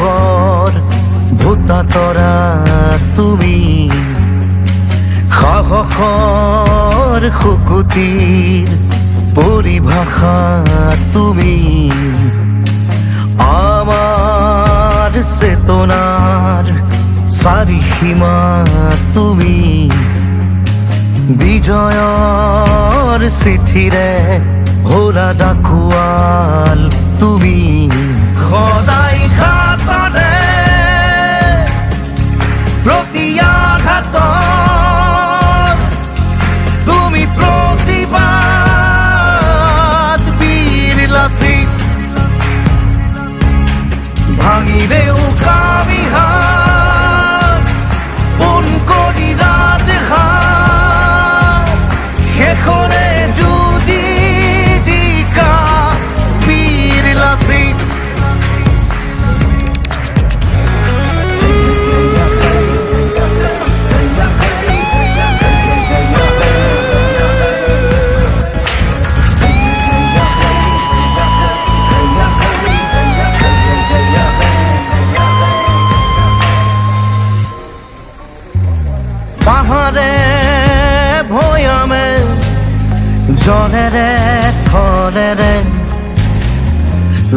সাহসৰ ভূতা তৰা তুমি সাহসৰ শুকুতিৰ পৰিভাষা তুমি আমাৰ চেতনাৰ চাৰিসীমা তুমি বিজয়ৰ চিঠিৰে হোলা ডাকুৱাল তুমি সদায় ঘাতৰে প্ৰতি আঘাতত তুমি প্ৰতিবাদ বীৰ লাচিত ভাঙিলেও কামিহাত পোন কৰি ৰাজহাত শেষৰে যুঁজি জিকা বীৰ লাচিত পাহাৰে ভৈয়ামে জলেৰে থলেৰে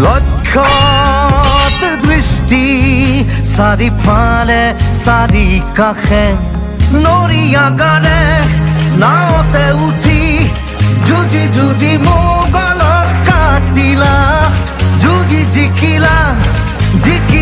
লক্ষ্যত দৃষ্টি চাৰিফালে চাৰি কাষে নৰিয়া গানে নাওতে উঠি যুঁজি যুঁজি মোগলক কাটিলা যুঁজি জিকিলা জিকি